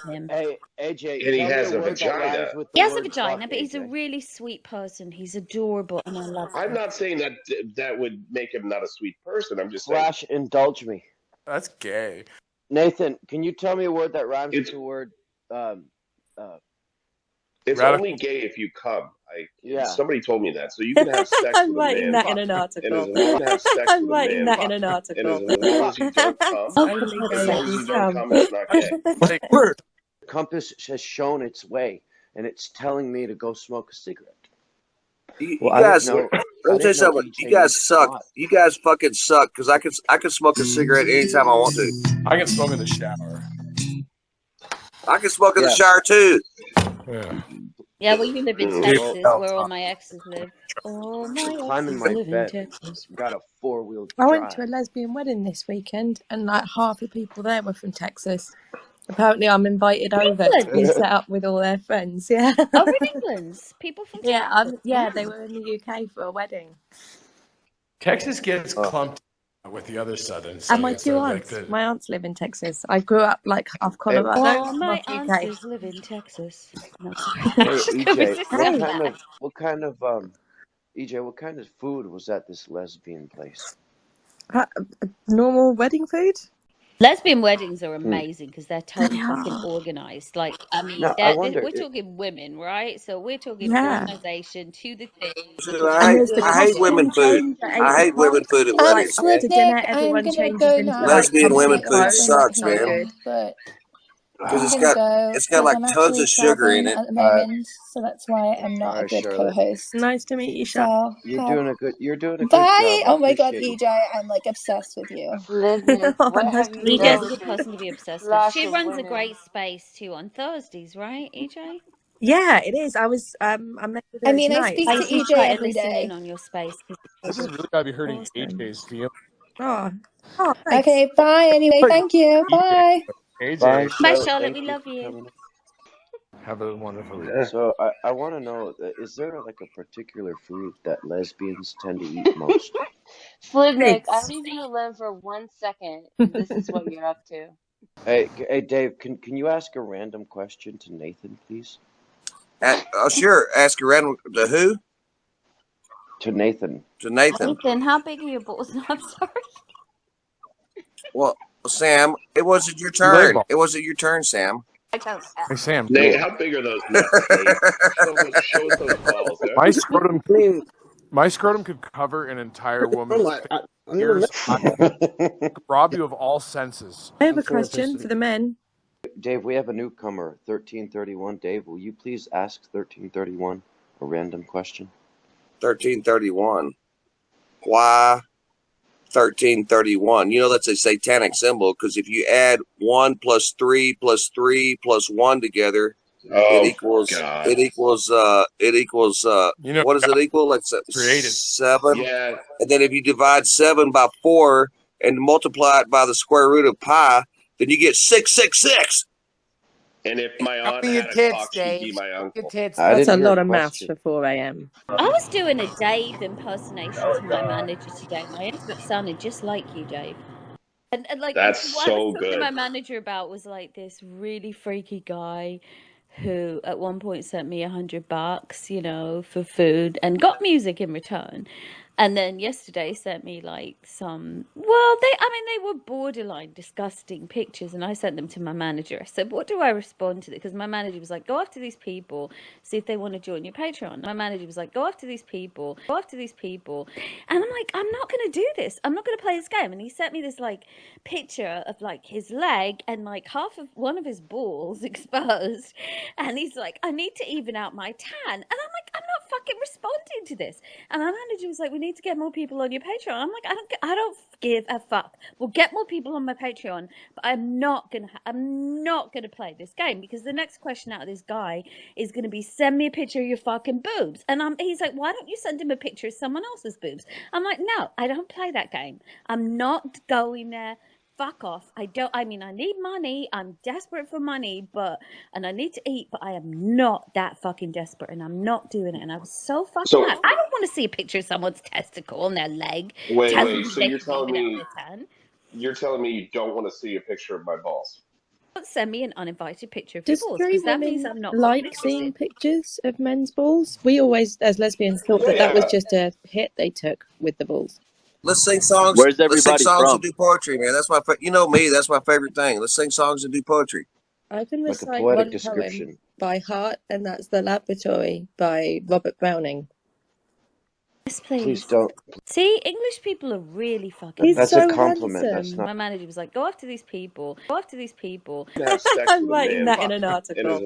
him. Hey, AJ, And he tell me has a a word that vagina. rhymes with He the has a word vagina, fuck, but he's a AJ. really sweet person. He's adorable, and I love I'm him. not saying that that would make him not a sweet person. I'm just saying Flash, indulge me. That's gay. Nathan, can you tell me a word that rhymes with it's the word, um, uh, it's only Radical. gay if you come. yeah. Somebody told me that. So you can have sex I'm with a writing man, that in Fuck. an and as article. you can have sex I'm with a writing man, that in an and as article. long Fuck. as you don't come, It's only Oh, as gay long if as you you don't come. come, it's not gay. Like, Word. Compass has shown its way, and it's telling me to go smoke a cigarette. You, Well, you I didn't guys, know. let I me tell you didn't know something. You EJ guys used suck. pot. You guys fucking suck because I can smoke a cigarette anytime I want to. I can smoke in the shower. I can smoke in the Yeah. shower too. Yeah. yeah. Well, you live in Mm. Dude, Texas, all the where all time. my exes live. All my Climb in exes my live in bed. Texas. Got a 4-wheel I went drive. to a lesbian wedding this weekend, and like half the people there were from Texas. Apparently, I'm invited over to be England. set up with all their friends. Yeah, Oh, in England. People from Texas. yeah. They were in the UK for a wedding. Texas gets Oh, clumped with the other southern And my states. two Like aunts, the my aunts live in Texas. I grew up like half hey, Colorado, All my half UK. aunties live in Texas. No, sorry. hey, It was EJ, just what so Hey, kind bad. of, EJ, what kind of food was at this lesbian place? uh, normal wedding food? Lesbian weddings are Hmm. amazing because they're They totally fucking are. organized. Like, I mean, Now, I wonder, we're talking women, right? So we're talking Yeah. organization to the thing. We're So talking And there's the I hate women costume organized. food. change at 8 I hate women o'clock. food at Like weddings, man. after dinner, Slipdick, I'm everyone gonna changes go into now like Lesbian because I women comfy can't food clothes. explain It's it sucks, so man. here, good. but Because I'm gonna go it's got because like I'm tons actually of sugar in traveling it. at the all right, moment, so that's why I'm all not a right, good Charlotte, co-host. Nice to meet you, Sha. So, you're doing a good bye. job. I Oh my God, appreciate you. EJ, I'm like obsessed with you. Slivnik, Oh, what nice have to you meet done you. EJ's a with good this person to be obsessed with. flock She of runs a women? great space too on Thursdays, right, EJ? Yeah, it is. I meant to do I it mean, I tonight. speak I to usually EJ try to every listen in day. on your space because this it's so is good. really gotta be hurting Awesome. AJ's feelings. Oh, oh, thanks. Okay, bye. Anyway, Like thank you. EJ, Bye. Bye, AJ, Bye, Charlotte. Charlotte. Thank We you love for you. coming. have a wonderful evening. Yeah. So I want to know, is there like a particular food that lesbians tend to eat most? Slivnik, I Figs. leave you alone for 1 second, and this is what you're up to. Hey, Dave, can you ask a random question to Nathan, please? Oh, sure. Ask a random to who? To Nathan. To Nathan. Nathan, how big are your balls? No, I'm sorry. Well, Sam, it wasn't your Leg turn. ball. It wasn't your turn, Sam. I don't. Hey Sam, Nate, No, how big are those nuts, Nate? Show us those balls, huh? my scrotum, I mean, my scrotum could cover an entire woman's I, face, I, I never ears. met. I could rob you of all senses. I have I'm a so question for interested. the men. Dave, we have a newcomer, 1331. Dave, will you please ask 1331 a random question? 1331. Why 1331? You know that's a satanic symbol because if you add 1 plus 3 plus 3 plus 1 together, it Oh equals God. it equals You know, what does God it equal? Like created. 7. Yeah. And then if you divide 7 by 4 and multiply it by the square root of pi, then you get 666. And if my Show aunt me your had a tits, cock, she'd be Dave. my Show your uncle. tits, I That's Dave. a didn't hear a lot of maths question. for 4 a.m. I was doing a Dave impersonation to my manager today, and I ended up sounding just like you, Dave. And like That's what I was so talking to good. my manager about was like this really freaky guy who at one point sent me $100, you know, for food and got music in return. And then yesterday sent me like some, well, they were borderline disgusting pictures, and I sent them to my manager. I said, what do I respond to this? Because my manager was like, go after these people, see if they want to join your Patreon. My manager was like, go after these people. And I'm like, I'm not going to do this. I'm not going to play this game. And he sent me this like picture of like his leg and like half of one of his balls exposed. And he's like, I need to even out my tan. And I'm like, I'm not fucking responding to this. And my manager was like, we need to get more people on your Patreon. I'm like, I don't give a fuck. We'll get more people on my Patreon, but I'm not gonna play this game because the next question out of this guy is gonna be, send me a picture of your fucking boobs. And he's like, why don't you send him a picture of someone else's boobs? I'm like, no, I don't play that game. I'm not going there. Fuck off. I need money. I'm desperate for money, and I need to eat, but I am not that fucking desperate, and I'm not doing it. And I was so fucking mad. So I don't want to see a picture of someone's testicle on their leg telling wait. me So they can even out their tan. you're telling me you don't want to see a picture of my balls? Don't send me an uninvited picture of your Does balls, straight because that means women I'm not fucking like seeing interested. pictures of men's balls? We always, as lesbians, thought that that was just a hit they took with the balls. Let's sing songs. Where's Let's sing everybody songs from? and do poetry, man. That's you know me. That's my favorite thing. Let's sing songs and do poetry. I can Like a recite poetic one description. poem by heart, and that's The Laboratory by Robert Browning. Yes, please. Please don't. See, English people are really fucking. He's That's so a compliment. handsome. That's not. My manager was like, "Go after these people. Go after these people." Have sex I'm with a writing man that in an in his article.